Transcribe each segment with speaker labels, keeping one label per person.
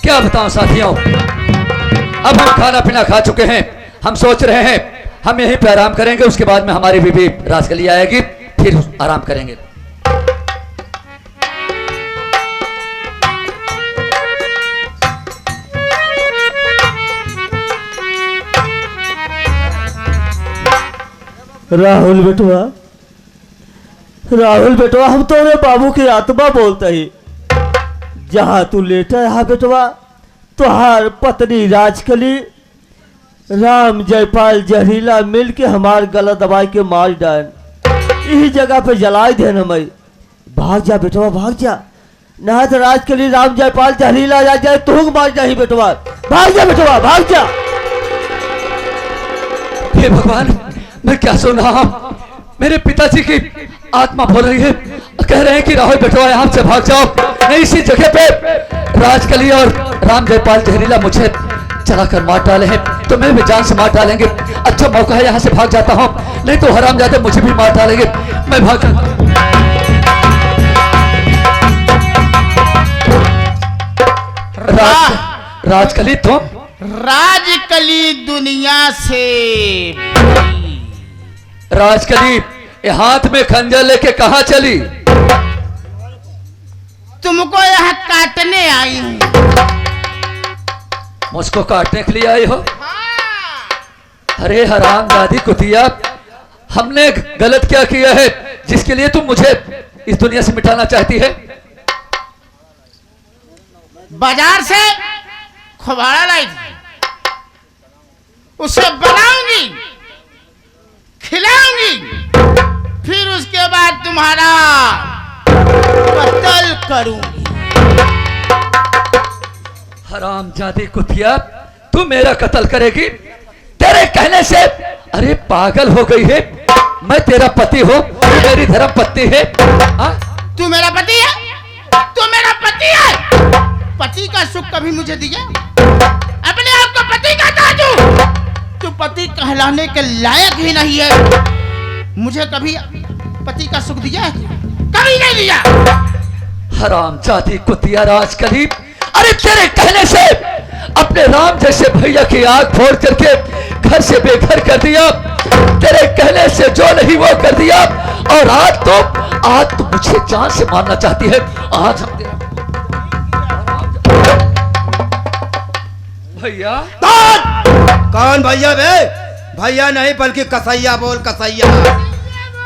Speaker 1: क्या बताऊं साथियों, अब हम खाना पीना खा चुके हैं। हम सोच रहे हैं हम यहीं पे आराम करेंगे, उसके बाद में हमारी बीबी राजकली आएगी, फिर आराम करेंगे।
Speaker 2: राहुल बेटवा, राहुल बेटवा, हम तो बाबू की आत्मा बोलते ही जहाँ तू लेटा है बेटवा, तुहार पत्नी राजकली राम जयपाल जहरीला मिल के हमार गला दबाई के मार डाल, यही जगह पे जलाई देना। मैं भाग जा बेटवा, भाग जा, ना तो राजकली राम जयपाल जहरीला जा जाए तू मार जाही बेटवा। भाग जा बेटवा, भाग जा।
Speaker 1: हे भगवान, मैं क्या सुन रहा हूँ? मेरे पिताजी की आत्मा बोल रही है, कह रहे हैं कि राहुल बेटवा यहाँ से भाग जाओ, नहीं इसी जगह पे राजकली और राम जयपाल जहरीला मुझे चलाकर मार डाले हैं, तो मैं भी जान से मार डालेंगे। अच्छा मौका है, यहाँ से भाग जाता हूँ, नहीं तो हरामजादे मुझे भी मार डालेंगे। मैं भाग राजकली, तुम
Speaker 3: राजकली दुनिया से
Speaker 1: राजकली ये हाथ में खंजर लेके कहाँ चली?
Speaker 3: तुमको यहाँ काटने आई हूँ।
Speaker 1: मुझको काटने के लिए आई हो?
Speaker 3: हाँ।
Speaker 1: अरे हरामजादी कुतिया, हमने गलत क्या किया है जिसके लिए तुम मुझे इस दुनिया से मिटाना चाहती है?
Speaker 3: बाजार से खुबारा लाई थी, उसे बनाऊंगी, खिलाऊंगी, फिर उसके बाद तुम्हारा कत्ल करूंगी।
Speaker 1: हरामजादी कुतिया, तू मेरा कत्ल करेगी? तेरे कहने से? अरे पागल हो गई है, मैं तेरा पति हूँ, तू मेरी धर्म पत्नी है।
Speaker 3: तू मेरा पति है? तू मेरा पति है? पति का सुख कभी मुझे दिया? अपने आप को पति कहता तू? तू पति कहलाने के लायक ही नहीं है। मुझे कभी पति का सुख दिया है? कभी नहीं दिया।
Speaker 1: हरामजादी कुतिया राजकली, अरे तेरे कहने से अपने राम जैसे भैया की आग फोड़ करके घर से बेघर कर दिया, तेरे कहने से जो नहीं वो कर दिया, और आज तो मुझे जान से मारना चाहती है। आज हम भैया।
Speaker 4: कौन भैया बे? भैया नहीं बल्कि कसैया बोल, कसैया।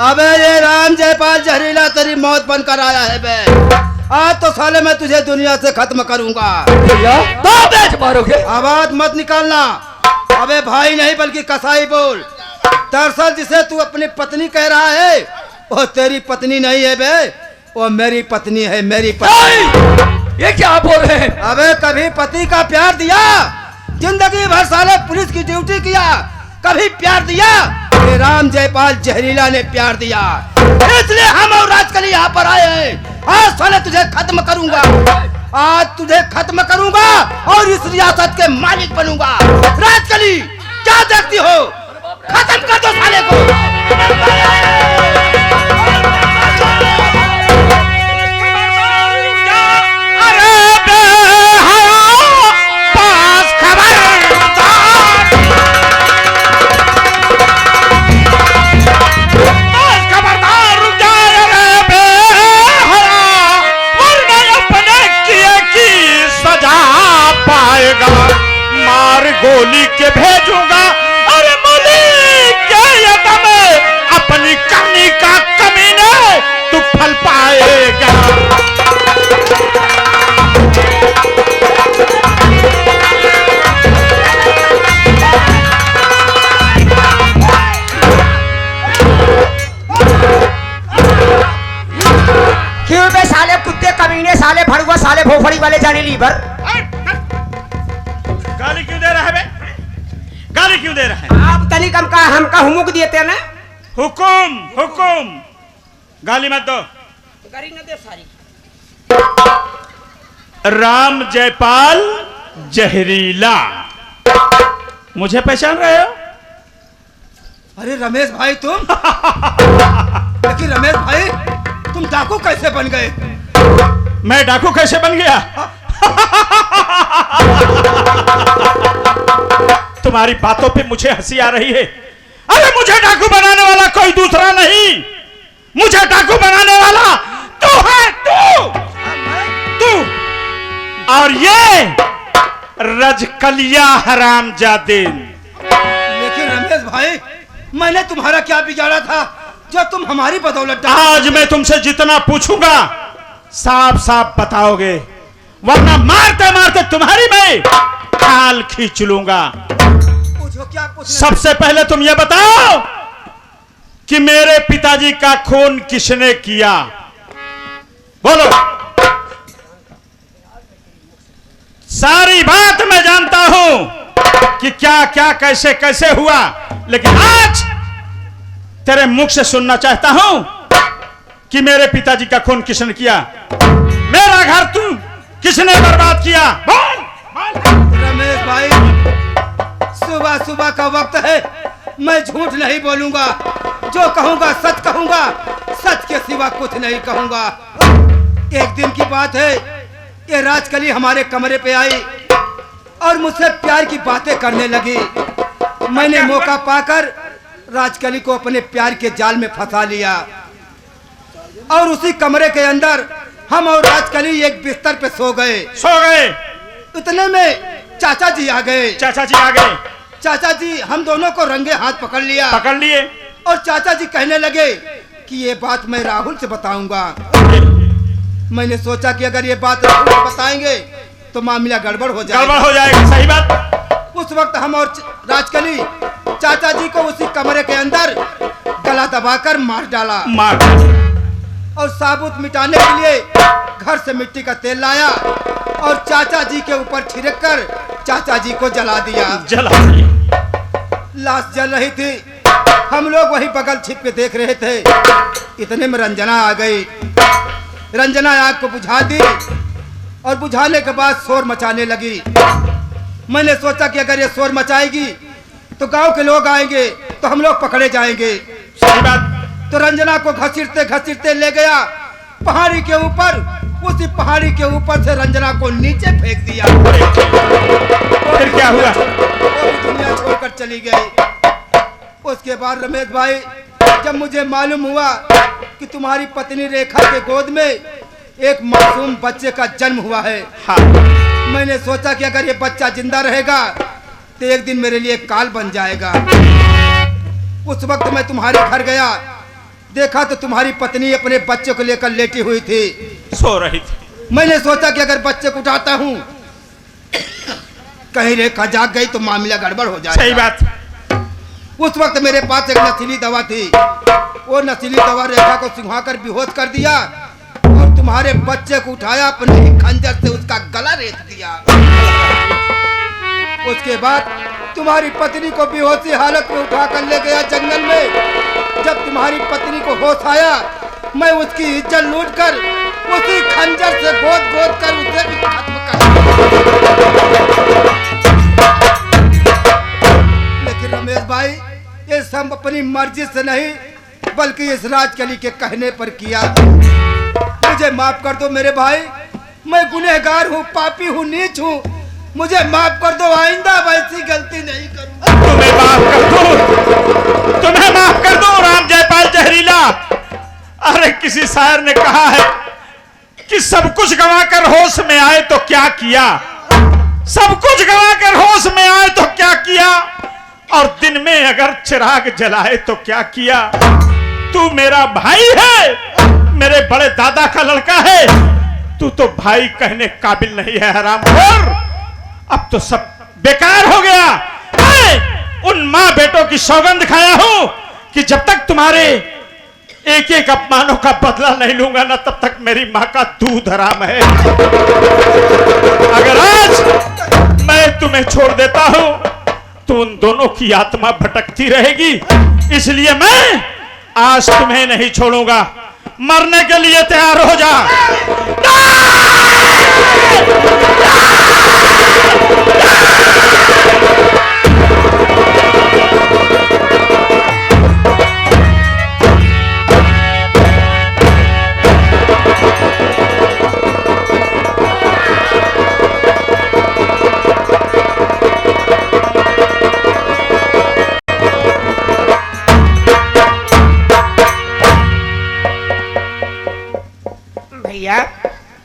Speaker 4: अबे ये राम जयपाल जहरीला तेरी मौत बनकर आया है बे। आज तो साले मैं तुझे दुनिया से खत्म करूंगा।
Speaker 1: भैया तो बेच मारोगे?
Speaker 4: आवाज मत निकालना। अबे भाई नहीं बल्कि कसाई बोल। दरअसल जिसे तू अपनी पत्नी कह रहा है वो तेरी पत्नी नहीं है बे, वो मेरी पत्नी है, मेरी पत्नी।
Speaker 1: ये क्या बोल रहे हैं?
Speaker 4: अबे कभी पति का प्यार दिया? जिंदगी भर साले पुलिस की ड्यूटी किया, कभी प्यार दिया? ये राम जयपाल जहरीला ने प्यार दिया, इसलिए हम और राजकली यहाँ पर आए हैं। आज साले तुझे खत्म करूंगा, आज तुझे खत्म करूंगा और इस रियासत के मालिक बनूंगा। राजकली क्या देखती हो? खत्म कर दो साले को।
Speaker 5: गोली के भेजूंगा, अरे मलिक के यतम अपनी करनी का कमीने तू फल पाएगा।
Speaker 6: क्यों बे साले कुत्ते कमीने, साले भड़ुआ, साले भोफड़ी वाले जाने लीवर।
Speaker 5: गाली क्यों दे रहा है बे? गाली क्यों दे रहा है?
Speaker 6: आप तनिक हमका हुमुक दिए ना।
Speaker 5: हुकुम हुकुम, गाली मत दो।
Speaker 6: गाली न दे सारी।
Speaker 5: राम जयपाल जहरीला, मुझे पहचान रहे हो?
Speaker 4: अरे रमेश भाई तुम? लेकिन रमेश भाई तुम डाकू कैसे बन गए?
Speaker 5: मैं डाकू कैसे बन गया? तुम्हारी बातों पे मुझे हंसी आ रही है। अरे मुझे डाकू बनाने वाला कोई दूसरा नहीं, मुझे डाकू बनाने वाला तू है, तू। और ये रजकलिया हरामजादे।
Speaker 4: लेकिन रमेश भाई, मैंने तुम्हारा क्या बिगाड़ा था जो तुम हमारी बदौलत
Speaker 5: आज मैं तुमसे जितना पूछूंगा साफ साफ बताओगे, वरना मारते मारते तुम्हारी मैं खाल खींच लूंगा।
Speaker 4: पूछो, क्या पूछना?
Speaker 5: सबसे पहले तुम ये बताओ कि मेरे पिताजी का खून किसने किया? बोलो। सारी बात मैं जानता हूं कि क्या क्या कैसे कैसे हुआ, लेकिन आज तेरे मुख से सुनना चाहता हूं कि मेरे पिताजी का खून किसने किया, मेरा घर तुम किसने बर्बाद किया? बोल।
Speaker 4: रमेश भाई, सुबह सुबह का वक्त है, मैं झूठ नहीं बोलूंगा। जो कहूंगा सच कहूंगा, सच के सिवा कुछ नहीं कहूंगा। एक दिन की बात है, ये राजकली हमारे कमरे पे आई और मुझसे प्यार की बातें करने लगी। मैंने मौका पाकर राजकली को अपने प्यार के जाल में फंसा लिया और उसी कमरे के अंदर हम और राजकली एक बिस्तर पे सो गए। इतने में चाचा जी आ गए। चाचा जी हम दोनों को रंगे हाथ पकड़ लिए और चाचा जी कहने लगे कि ये बात मैं राहुल से बताऊंगा। मैंने सोचा कि अगर ये बात राहुल को बताएंगे तो मामला गड़बड़ हो
Speaker 5: जाएगा। सही बात।
Speaker 4: उस वक्त हम और राजकली चाचा जी को उसी कमरे के अंदर गला दबाकर मार डाला और साबुत मिटाने के लिए घर से मिट्टी का तेल लाया और चाचा जी के ऊपर छिड़क कर चाचा जी को जला दिया। लाश जल रही थी, हम लोग वही बगल छिप के देख रहे थे। इतने में रंजना आ गई। रंजना आग को बुझा दी और बुझाने के बाद शोर मचाने लगी। मैंने सोचा कि अगर ये शोर मचाएगी तो गांव के लोग आएंगे तो हम लोग पकड़े जाएंगे।
Speaker 5: सही बात।
Speaker 4: तो रंजना को घसीटते घसीटते ले गया पहाड़ी के ऊपर। उसी पहाड़ी के ऊपर से रंजना को नीचे फेंक दिया।
Speaker 5: फिर क्या हुआ?
Speaker 4: वो भी दुनिया छोड़कर चली गई। उसके बाद रमेश भाई, जब मुझे मालूम हुआ कि तुम्हारी पत्नी रेखा के गोद में एक मासूम बच्चे का जन्म हुआ है,
Speaker 5: हाँ।
Speaker 4: मैंने सोचा कि अगर ये बच्चा जिंदा रहेगा तो एक दिन मेरे लिए काल बन जाएगा। उस वक्त मैं तुम्हारे घर गया, देखा तो तुम्हारी पत्नी अपने बच्चे को लेकर लेटी हुई थी,
Speaker 5: सो रही थी।
Speaker 4: मैंने सोचा कि अगर बच्चे को उठाता हूँ कहीं रेखा जाग गई तो मामला गड़बड़ हो जाएगा।
Speaker 5: सही बात।
Speaker 4: उस वक्त मेरे पास एक नशीली दवा थी। वो नशीली दवा रेखा को सिंघाकर बेहोश कर दिया और तुम्हारे बच्चे को उठाया, अपने ही खंजर से उसका गला रेत दिया। उसके बाद तुम्हारी पत्नी को बेहोशी हालत में उठाकर ले गया जंगल में। जब तुम्हारी पत्नी को होश आया, मैं उसकी इज्जत लूटकर उसी खंजर से गोद गोद कर उसे भी खत्म कर। लेकिन रमेश भाई, ये सब अपनी मर्जी से नहीं बल्कि इस राजकली के कहने पर किया। मुझे माफ कर दो मेरे भाई, मैं गुनहगार हूँ, पापी हूँ, नीच हूँ। मुझे माफ कर दो, आइंदा वैसी गलती नहीं करूँगा।
Speaker 5: तुम्हें माफ कर दो राम जयपाल जहरीला। अरे किसी शायर ने कहा है कि सब कुछ गंवाकर होश में आए तो क्या किया, सब कुछ गंवाकर होश में आए तो क्या किया, और दिन में अगर चिराग जलाए तो क्या किया। तू मेरा भाई है, मेरे बड़े दादा का लड़का है, तू तो भाई कहने काबिल नहीं है हरामखोर। अब तो सब बेकार हो गया। मैं उन माँ बेटों की सौगंध खाया हूं कि जब तक तुम्हारे एक एक अपमानों का बदला नहीं लूंगा ना, तब तक मेरी माँ का दूध हराम है। अगर आज मैं तुम्हें छोड़ देता हूं तो उन दोनों की आत्मा भटकती रहेगी, इसलिए मैं आज तुम्हें नहीं छोड़ूंगा। मरने के लिए तैयार हो जा।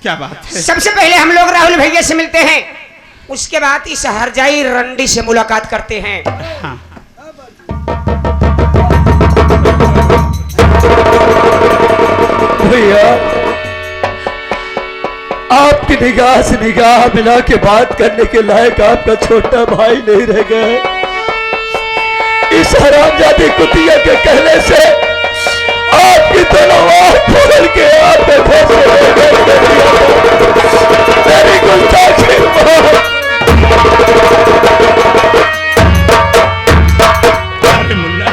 Speaker 5: क्या बात है?
Speaker 6: सबसे पहले हम लोग राहुल भैया से मिलते हैं, उसके बाद इस हरजाई रंडी से मुलाकात करते हैं।
Speaker 5: हाँ।
Speaker 1: भैया आपकी निगाह से निगाह मिला के बात करने के लायक आपका छोटा भाई नहीं रह गया है। इस हरामजादी कुतिया के कहने से आपकी तलवार पकड़ के आप मेरी गुस्ताखी
Speaker 5: अरे मुन्ना,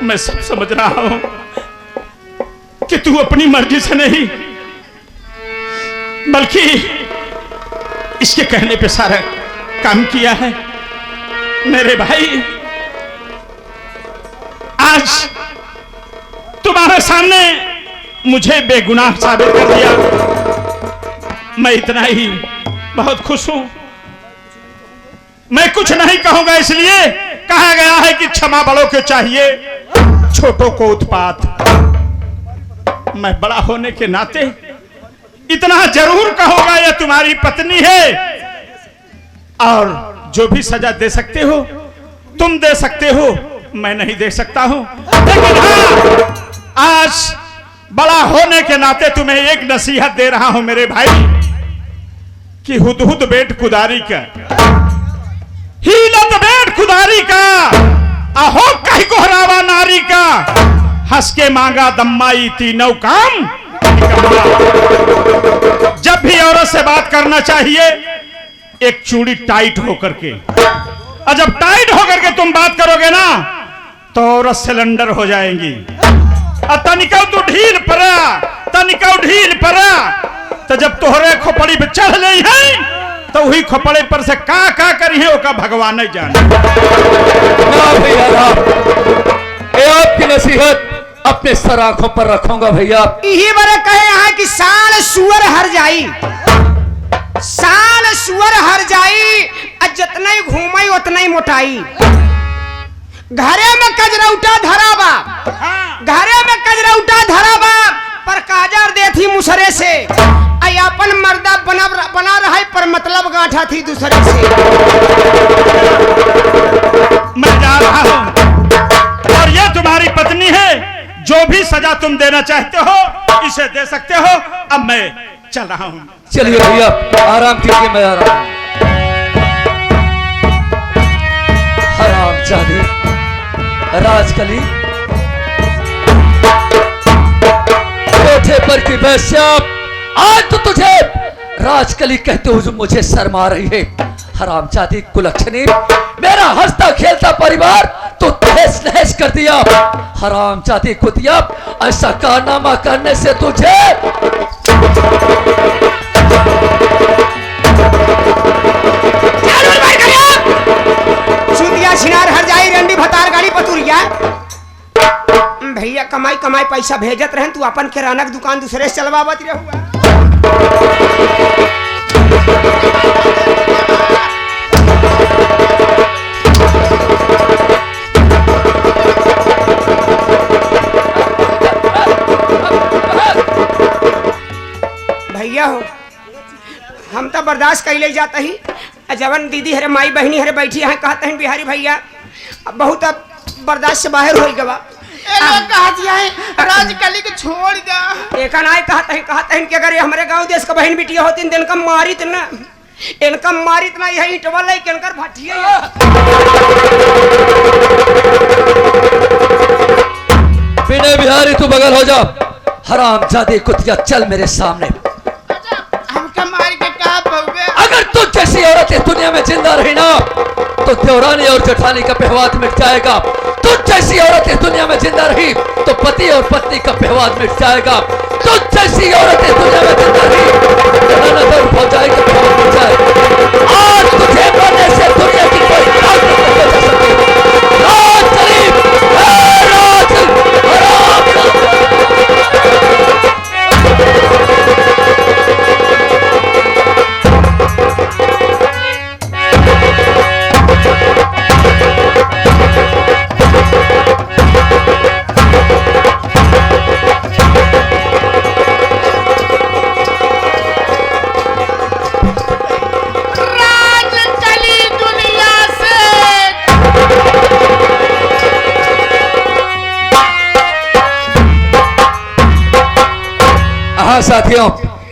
Speaker 5: मैं सब समझ रहा हूं कि तू अपनी मर्जी से नहीं बल्कि इसके कहने पे सारा काम किया है। मेरे भाई, आज तुम्हारे सामने मुझे बेगुनाह साबित कर दिया। मैं इतना ही बहुत खुश हूं। मैं कुछ नहीं कहूंगा, इसलिए कहा गया है कि क्षमा बड़ों को चाहिए, छोटों को उत्पात। मैं बड़ा होने के नाते इतना जरूर कहूंगा, यह तुम्हारी पत्नी है और जो भी सजा दे सकते हो तुम दे सकते हो, मैं नहीं दे सकता हूं। लेकिन हाँ, आज बड़ा होने के नाते तुम्हें एक नसीहत दे रहा हूं मेरे भाई कि हुदहुद बेट कुदारी का, हीलत बेट कुदारी का, अहो कहीं कोहरावा नारी का, हंस के मांगा दम्माई तीनों काम। जब भी औरत से बात करना चाहिए एक चूड़ी टाइट होकर के, और जब टाइट होकर के तुम बात करोगे ना तो औरत सिलेंडर हो जाएंगी। और तनिका तू ढील पड़ा, तनिका ढील पड़ा तो जब तोहरे खोपड़ी पे चढ़ ले है तो वही खोपड़े पर से का करी है ओका भगवान नहीं जाने।
Speaker 1: ना भैया ना, ये आपकी नसीहत अपने सर आंखों पर रखूंगा भैया।
Speaker 6: यही बारे कहे यहाँ कि साल सुअर हर जाई, साल सुअर हर जाई, जितना ही घूमाई उतना ही मोटाई। घरे में कजरौटा धराबा, घरे में कजरौटा धराबा, पर काजर देती मुसरे से, अपन मर्दा बना रहा पर मतलब गांठा थी दूसरे से।
Speaker 5: मैं जा रहा हूं और ये तुम्हारी पत्नी है, जो भी सजा तुम देना चाहते हो इसे दे सकते हो। अब मैं चल रहा हूं।
Speaker 1: चलिए भैया, आराम कीजिए, मैं आ रहा हूं। हरामजादी राजकली, कोठे पर की वैश्या, आज तो तुझे राजकली कहते हुए मुझे शर्मा रही है। हरामजादी कुलक्षणी, मेरा हंसता खेलता परिवार तो तहस नहस कर दिया। हरामजादी कुतिया, ऐसा कारनामा करने से तुझे
Speaker 6: सुदिया छिनार हर जाई, रंडी भतार गाड़ी पतुरिया। भैया कमाई कमाई पैसा भेजत रहन, तू अपन किराना की दुकान दूसरे से चलवावत रहुआ। भैया हो, हम तो बर्दाश्त कर ले जाता ही। जवन दीदी हरे माई बहनी हरे बैठी हैं, कहते हैं बिहारी भैया अब बहुत अब बर्दाश्त से बाहर हो गवा।
Speaker 3: राजकली को छोड़ दे।
Speaker 6: एक नाय कहते हैं कि अगर ये हमारे गांव देश का बहन बिटिया होती दिन का मारित ना, इनका मारित ना, यही ईंटवा लाई के इनकर भाटिया।
Speaker 1: बिना बिहारी तू बगल हो जा। हरामजादी कुतिया, चल मेरे सामने।
Speaker 3: हमका मार के कहा पहुंचे?
Speaker 1: अगर तू जैसी औरत इस दुनिया में जिंदा रही ना तो देवरानी और जेठानी का व्यवहार मिट जाएगा। तू जैसी औरत इस दुनिया में जिंदा रही तो पति और पत्नी का व्यवहार मिट जाएगा। तू जैसी औरत इस दुनिया में जिंदा रही तो भौजाई का व्यवहार मिट जाएगा। आज तुझे मरने से दुनिया की कोई ताकत नहीं बचा सकती। हाँ साथियों,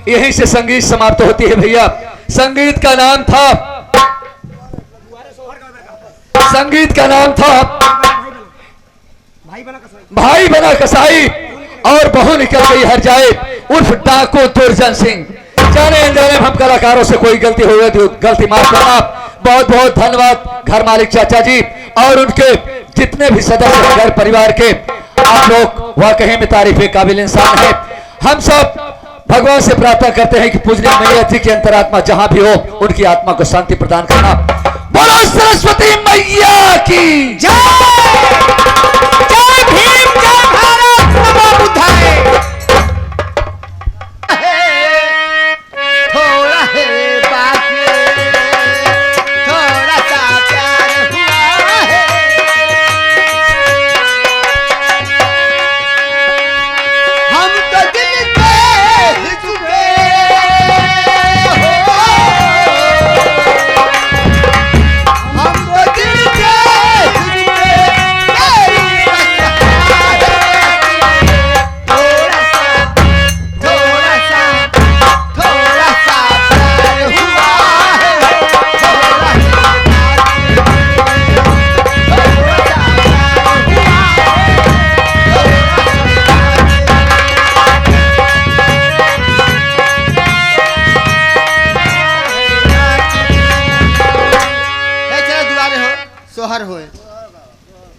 Speaker 1: यहीं से संगीत समाप्त होती है भैया। संगीत का नाम था भाई बना कसाई और बहू निकल गई हर जाए उर्फ डाकू दुर्जन सिंह। जाने अनजाने हम कलाकारों से कोई गलती हो गई तो गलती माफ करना। बहुत बहुत धन्यवाद घर मालिक चाचा जी और उनके जितने भी सदस्य हैं घर परिवार के। आप लोग वाकई में तारीफ के काबिल इंसान है। हम सब भगवान से प्रार्थना करते हैं कि पूजनीय मैया जी की अंतरात्मा जहां भी हो उनकी आत्मा को शांति प्रदान करना। बोलो सरस्वती मैया की
Speaker 6: जय भीम, जय भारत, नमो बुद्धाय।
Speaker 3: थोड़ा है बाकी, थोड़ा सा प्यार हुआ है। हम तो दिल के झुके हो, हम तो दिल के झुके, तेरी रखवार है। थोड़ा सा प्यार हुआ है, थोड़ा सा दुआरे हो सोहर हुए।